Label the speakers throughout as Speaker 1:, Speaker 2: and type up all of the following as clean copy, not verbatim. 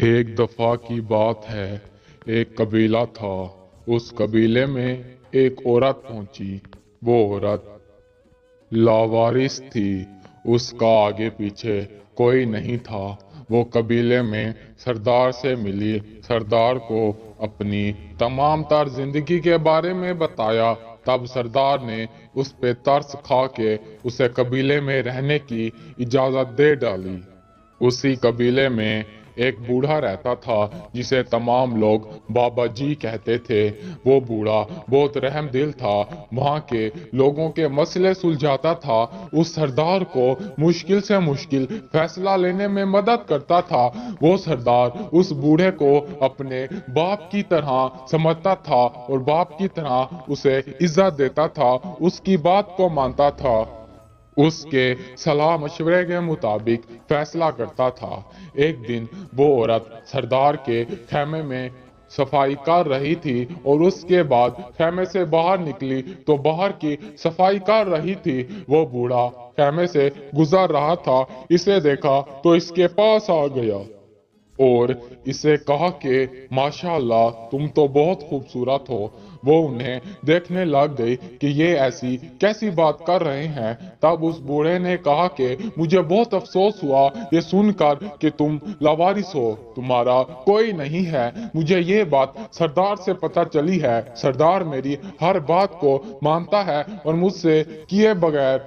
Speaker 1: एक दफा की बात है। एक कबीला था। उस कबीले में एक औरत पहुंची। वो औरत लावारिस थी। उसका आगे पीछे कोई नहीं था। वो कबीले में सरदार से मिली। सरदार को अपनी तमाम तर जिंदगी के बारे में बताया। तब सरदार ने उस पे तरस खा के उसे कबीले में रहने की इजाजत दे डाली। उसी कबीले में एक बूढ़ा रहता था जिसे तमाम लोग बाबा जी कहते थे। वो बूढ़ा बहुत रहमदिल था। वहाँ के लोगों के मसले सुलझाता था। उस सरदार को मुश्किल से मुश्किल फैसला लेने में मदद करता था। वो सरदार उस बूढ़े को अपने बाप की तरह समझता था और बाप की तरह उसे इज्जत देता था। उसकी बात को मानता था। उसके सलाह मशवरे के मुताबिक फैसला करता था। एक दिन वो औरत सरदार के खेमे में सफाई कर रही थी और उसके बाद खेमे से बाहर निकली तो बाहर की सफाई कर रही थी। वो बूढ़ा खेमे से गुजर रहा था। इसे देखा तो इसके पास आ गया और इसे कहा कि माशाल्लाह तुम तो बहुत खूबसूरत हो। वो उन्हें देखने लग गई कि ये ऐसी कैसी बात कर रहे हैं। तब उस बूढ़े ने कहा कि मुझे बहुत अफसोस हुआ ये सुनकर कि तुम लावारिस हो, तुम्हारा कोई नहीं है। मुझे ये बात सरदार से पता चली है। सरदार मेरी हर बात को मानता है और मुझसे किए बगैर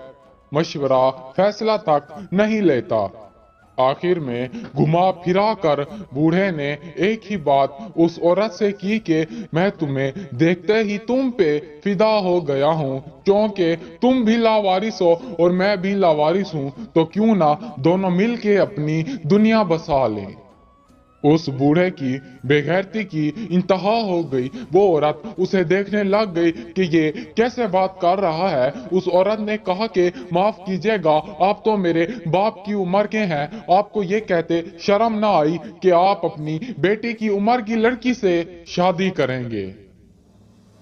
Speaker 1: मशवरा फैसला तक नहीं लेता। आखिर में घुमा फिरा कर बूढ़े ने एक ही बात उस औरत से की कि मैं तुम्हें देखते ही तुम पे फिदा हो गया हूँ, क्योंकि तुम भी लावारिस हो और मैं भी लावारिस हूँ, तो क्यों ना दोनों मिलके अपनी दुनिया बसा लें। उस बूढ़े की बेगैरती की इंतहा हो गई। वो औरत उसे देखने लग गई कि ये कैसे बात कर रहा है। उस औरत ने कहा कि माफ कीजिएगा, आप तो मेरे बाप की उम्र के हैं। आपको ये कहते शर्म ना आई कि आप अपनी बेटी की उम्र की लड़की से शादी करेंगे।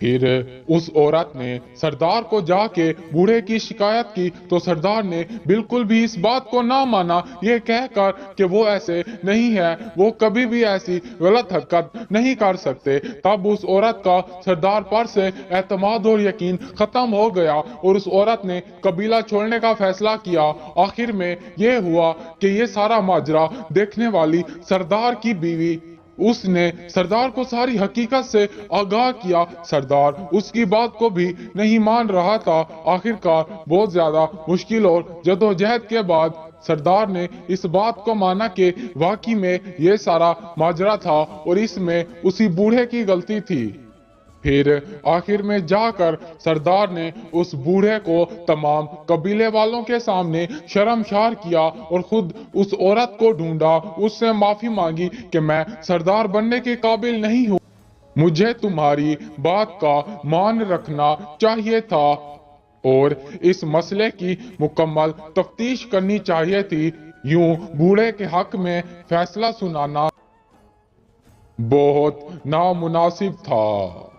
Speaker 1: फिर उस औरत ने सरदार को जाके बूढ़े की शिकायत की तो सरदार ने बिल्कुल भी इस बात को ना माना, ये कहकर कि वो ऐसे नहीं है, वो कभी भी ऐसी गलत हरकत नहीं कर सकते। तब उस औरत का सरदार पर से एतमाद और यकीन खत्म हो गया और उस औरत ने कबीला छोड़ने का फैसला किया। आखिर में ये हुआ कि ये सारा माजरा देखने वाली सरदार की बीवी, उसने सरदार को सारी हकीकत से आगाह किया। सरदार उसकी बात को भी नहीं मान रहा था। आखिरकार बहुत ज्यादा मुश्किल और जदोजहद के बाद सरदार ने इस बात को माना कि वाकई में ये सारा माजरा था और इसमें उसी बूढ़े की गलती थी। फिर आखिर में जाकर सरदार ने उस बूढ़े को तमाम कबीले वालों के सामने शर्मसार किया और खुद उस औरत को ढूंढा, उससे माफी मांगी कि मैं सरदार बनने के काबिल नहीं हूँ, मुझे तुम्हारी बात का मान रखना चाहिए था और इस मसले की मुकम्मल तफ्तीश करनी चाहिए थी। यूं बूढ़े के हक में फैसला सुनाना बहुत नामुनासिब था।